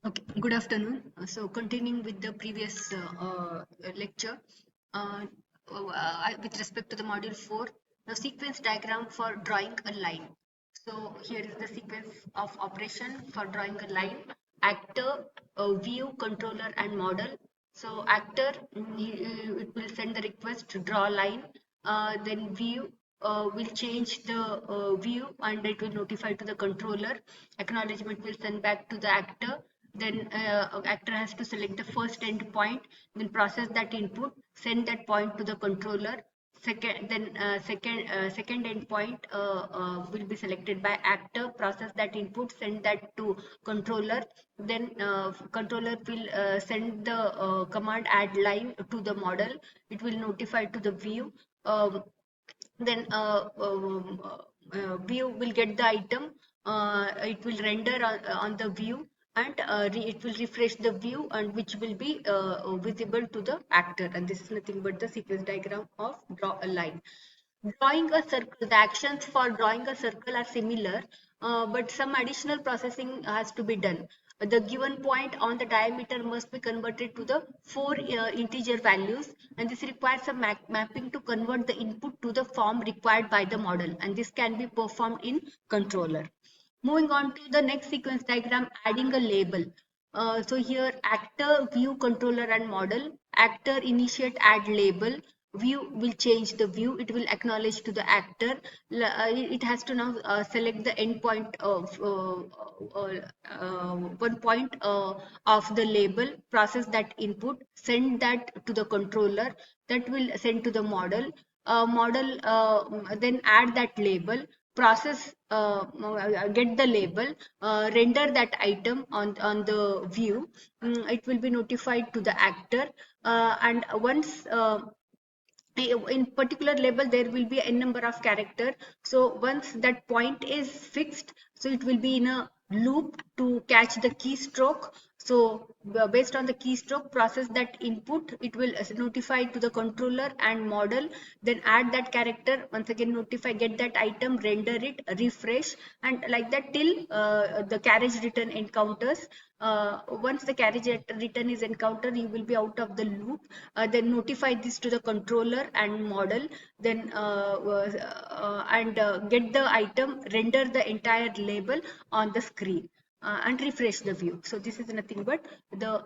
Okay, good afternoon. So continuing with the previous lecture, uh, with respect to the module 4, the sequence diagram for drawing a line. So here is the sequence of operation for drawing a line: actor, view, controller, and model. So actor, it will send the request to draw a line. Then view will change the view and it will notify to the controller. Acknowledgement will send back to the actor. Then actor has to select the first endpoint, then process that input, send that point to the controller. Second endpoint will be selected by actor, process that input, send that to controller. Then controller will send the command add line to the model. It will notify to the view. Then view will get the item. It will render on the view, and it will refresh the view, and which will be visible to the actor. And this is nothing but the sequence diagram of draw a line. Drawing a circle, the actions for drawing a circle are similar, but some additional processing has to be done. The given point on the diameter must be converted to the four integer values, and this requires a mapping to convert the input to the form required by the model, and this can be performed in controller. Moving on to the next sequence diagram, adding a label. So here actor, view, controller, and model. Actor initiate add label. View will change the view. It will acknowledge to the actor. It has to now select the endpoint of one point of the label, process that input, send that to the controller. That will send to the model. Model then add that label, process get the label, render that item on the view. It will be notified to the actor, and once in particular label there will be a number of character. So once that point is fixed, so it will be in a loop to catch the keystroke. So based on the keystroke, process that input, it will notify to the controller and model, then add that character, once again notify, get that item, render it, refresh, and like that till the carriage return encounters. Once the carriage return is encountered, you will be out of the loop. Then notify this to the controller and model, then get the item, render the entire label on the screen, and refresh the view. So this is nothing but the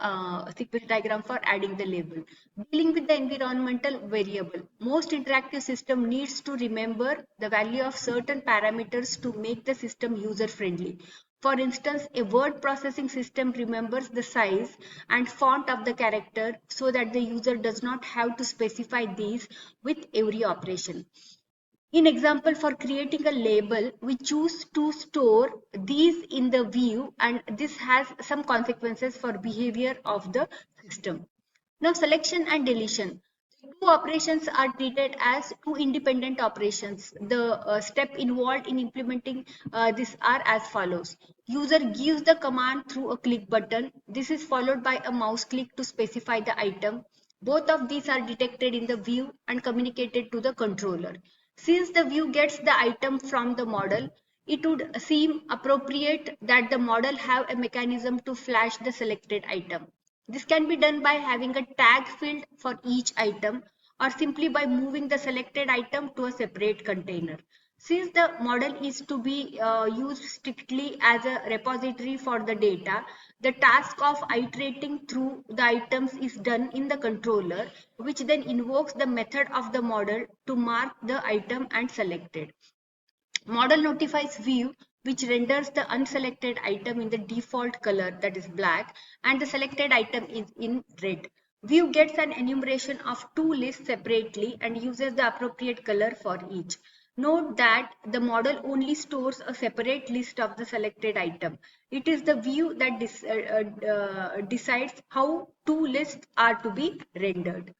sequence diagram for adding the label. Dealing with the environmental variable. Most interactive system needs to remember the value of certain parameters to make the system user friendly. For instance, a word processing system remembers the size and font of the character so that the user does not have to specify these with every operation. In example, for creating a label, we choose to store these in the view, and this has some consequences for behavior of the system. Now, selection and deletion. Two operations are treated as two independent operations. The step involved in implementing this are as follows. User gives the command through a click button. This is followed by a mouse click to specify the item. Both of these are detected in the view and communicated to the controller. Since the view gets the item from the model, it would seem appropriate that the model have a mechanism to flash the selected item. This can be done by having a tag field for each item, or simply by moving the selected item to a separate container. Since the model is to be used strictly as a repository for the data, the task of iterating through the items is done in the controller, which then invokes the method of the model to mark the item and select it. Model notifies view, which renders the unselected item in the default color, that is black, and the selected item is in red. View gets an enumeration of two lists separately and uses the appropriate color for each. Note that the model only stores a separate list of the selected item. It is the view that decides how two lists are to be rendered.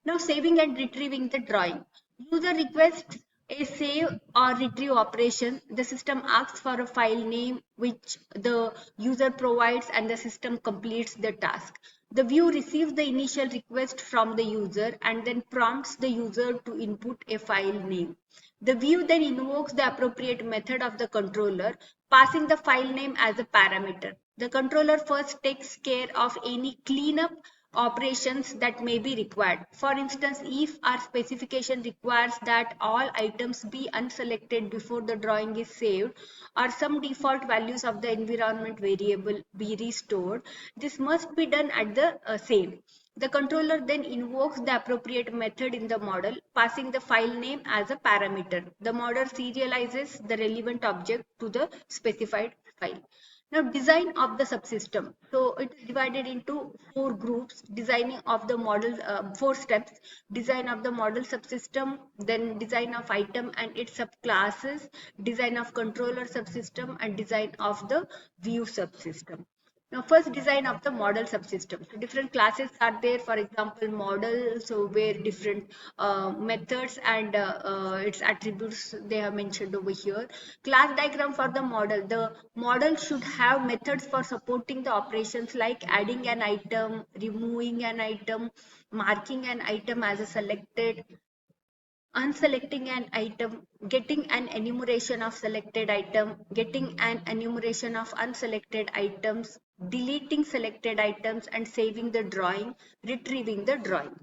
Now, saving and retrieving the drawing. User requests a save or retrieve operation. The system asks for a file name which the user provides, and the system completes the task. The view receives the initial request from the user and then prompts the user to input a file name. The view then invokes the appropriate method of the controller, passing the file name as a parameter. The controller first takes care of any cleanup operations that may be required. For instance, if our specification requires that all items be unselected before the drawing is saved, or some default values of the environment variable be restored, this must be done at the save. The controller then invokes the appropriate method in the model, passing the file name as a parameter. The model serializes the relevant object to the specified file. Now, design of the subsystem. So it is divided into four groups: designing of the model, four steps: design of the model subsystem, then design of item and its subclasses, design of controller subsystem, and design of the view subsystem. Now, first, design of the model subsystem. So different classes are there. For example, model, so where different methods and its attributes they have mentioned over here. Class diagram for the model. The model should have methods for supporting the operations like adding an item, removing an item, marking an item as a selected, unselecting an item, getting an enumeration of selected item, getting an enumeration of unselected items, deleting selected items, and saving the drawing, retrieving the drawing.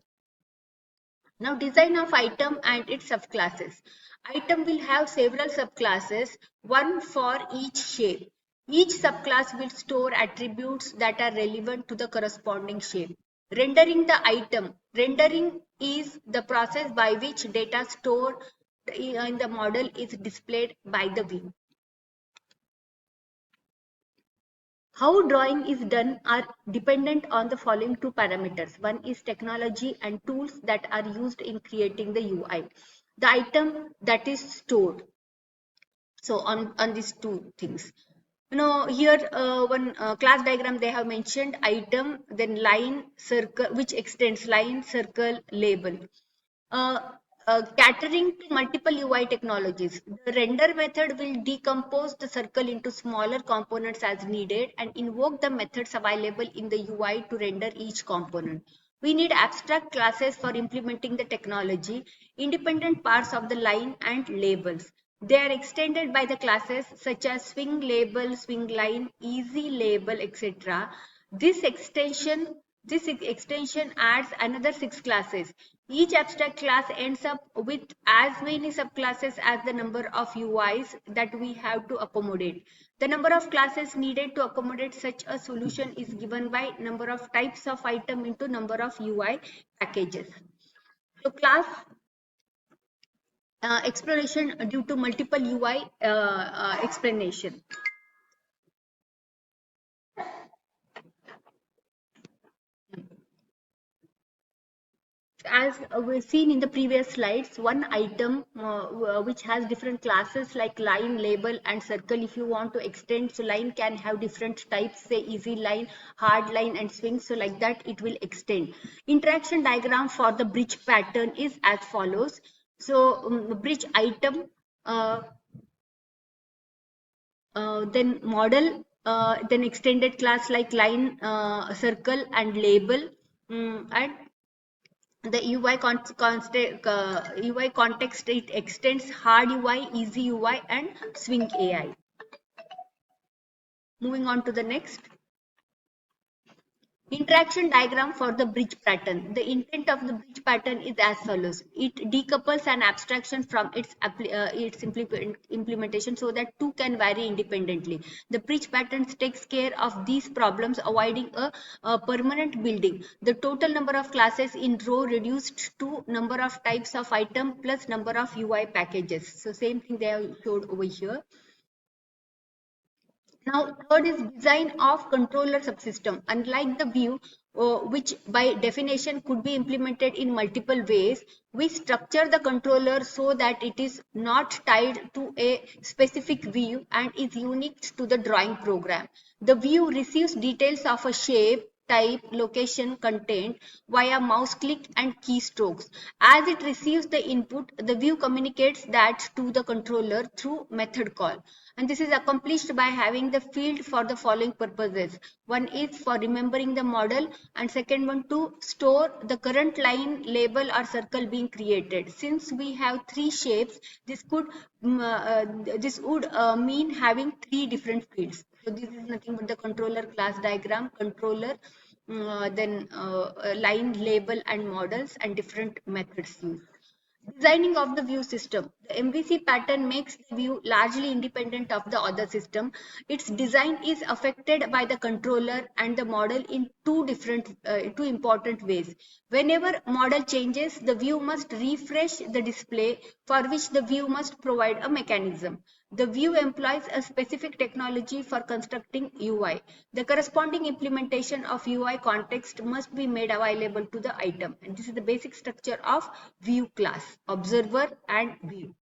Now, design of item and its subclasses. Item will have several subclasses, one for each shape. Each subclass will store attributes that are relevant to the corresponding shape. Rendering the item. Rendering is the process by which data stored in the model is displayed by the view. How drawing is done are dependent on the following two parameters. One is technology and tools that are used in creating the UI. The item that is stored. So on these two things. Here one class diagram they have mentioned item, then line, circle, which extends line, circle, label. uh, Catering to multiple UI technologies. The render method will decompose the circle into smaller components as needed and invoke the methods available in the UI to render each component. We need abstract classes for implementing the technology, independent parts of the line and labels. They are extended by the classes such as swing label, swing line, easy label, etc. This extension adds another 6 classes. Each abstract class ends up with as many subclasses as the number of UIs that we have to accommodate. The number of classes needed to accommodate such a solution is given by number of types of item into number of UI packages. So class exploration due to multiple UI explanation. As we've seen in the previous slides, one item which has different classes like line, label, and circle. If you want to extend, so line can have different types, say easy line, hard line, and swing. So like that, it will extend. Interaction diagram for the bridge pattern is as follows. So bridge item, then model, then extended class like line, circle, and label, and the UI context, it extends hard UI, easy UI, and swing AI. Moving on to the next. Interaction diagram for the bridge pattern. The intent of the bridge pattern is as follows. It decouples an abstraction from its implementation so that two can vary independently. The bridge pattern takes care of these problems, avoiding a permanent building. The total number of classes in row reduced to number of types of item plus number of UI packages. So same thing they have showed over here. Now, third is design of controller subsystem. Unlike the view, which by definition could be implemented in multiple ways, we structure the controller so that it is not tied to a specific view and is unique to the drawing program. The view receives details of a shape, type, location, content via mouse click and keystrokes. As it receives the input, the view communicates that to the controller through method call. And this is accomplished by having the field for the following purposes. One is for remembering the model, and second one to store the current line, label, or circle being created. Since we have 3 shapes, this would mean having 3 different fields. So this is nothing but the controller class diagram, controller, then line, label and models and different methods used. Designing of the view system. The MVC pattern makes the view largely independent of the other system. Its design is affected by the controller and the model in two important ways. Whenever model changes, the view must refresh the display, for which the view must provide a mechanism. The view employs a specific technology for constructing UI. The corresponding implementation of UI context must be made available to the item. And this is the basic structure of view class, observer and view.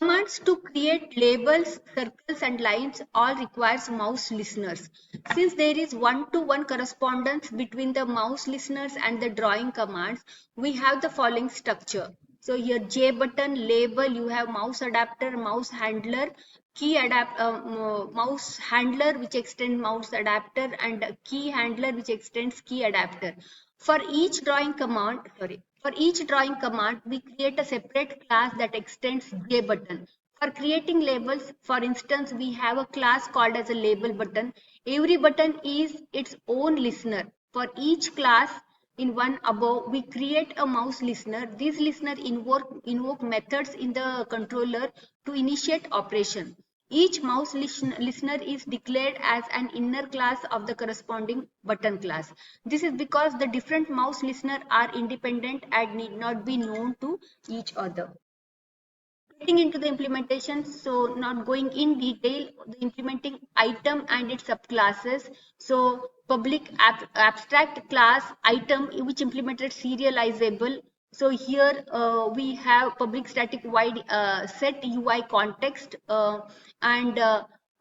Commands to create labels, circles and lines all requires mouse listeners. Since there is one-to-one correspondence between the mouse listeners and the drawing commands, we have the following structure. So here J button, label, you have mouse adapter, mouse handler, mouse handler which extends mouse adapter and key handler which extends key adapter. For each drawing command, we create a separate class that extends J button. For creating labels, for instance, we have a class called as a label button. Every button is its own listener. For each class in one above, we create a mouse listener. These listener invoke methods in the controller to initiate operation. Each mouse listener is declared as an inner class of the corresponding button class. This is because the different mouse listeners are independent and need not be known to each other. Getting into the implementation, so not going in detail, the implementing item and its subclasses. So public abstract class item which implemented serializable. So here we have public static void set UI context and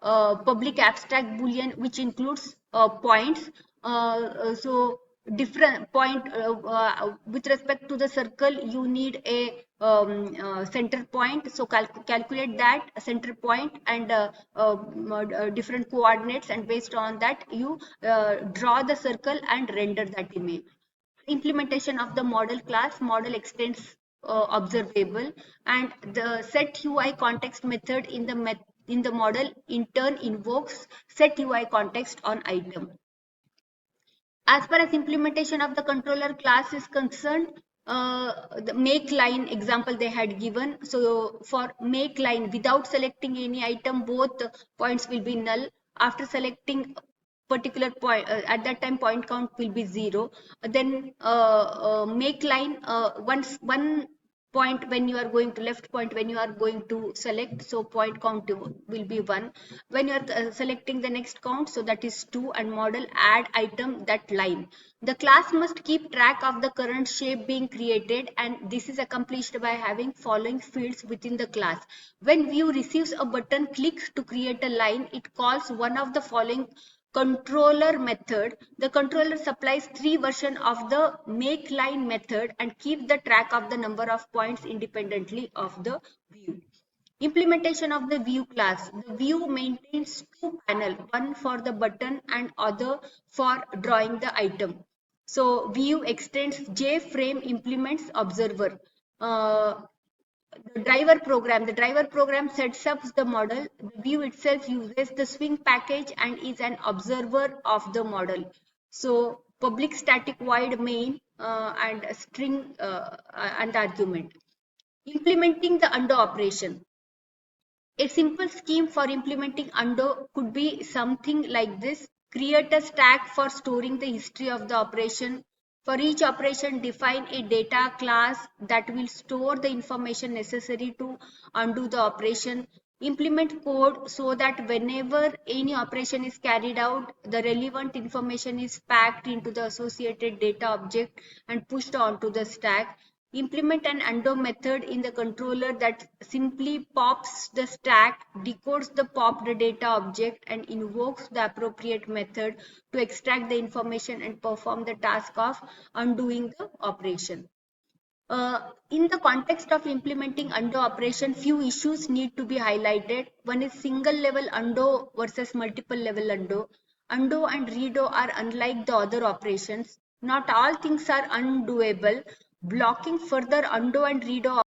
public abstract boolean which includes points. So different point with respect to the circle, you need a center point. So calculate that center point and different coordinates, and based on that you draw the circle and render that image. Implementation of the model class, model extends observable, and the set UI context method in the model in turn invokes set UI context on item. As far as implementation of the controller class is concerned, the make line example they had given. So for make line, without selecting any item, both points will be null. After selecting particular point, at that time point count will be 0. Then make line, once one point when you are going to left point when you are going to select, so point count will be 1. When you are selecting the next count, so that is 2, and model add item that line. The class must keep track of the current shape being created, and this is accomplished by having following fields within the class. When view receives a button click to create a line, it calls one of the following controller method. The controller supplies 3 versions of the make line method and keeps the track of the number of points independently of the view. Implementation of the view class. The view maintains 2 panels, one for the button and other for drawing the item. So view extends JFrame implements observer. The driver program sets up the model. The view itself uses the swing package and is an observer of the model. So public static void main and a string and argument. Implementing the undo operation. A simple scheme for implementing undo could be something like this. Create a stack for storing the history of the operation. For each operation, define a data class that will store the information necessary to undo the operation. Implement code so that whenever any operation is carried out, the relevant information is packed into the associated data object and pushed onto the stack. Implement an undo method in the controller that simply pops the stack, decodes the popped data object, and invokes the appropriate method to extract the information and perform the task of undoing the operation. In the context of implementing undo operation, few issues need to be highlighted. One is single level undo versus multiple level undo. Undo and redo are unlike the other operations. Not all things are undoable. Blocking further undo and redo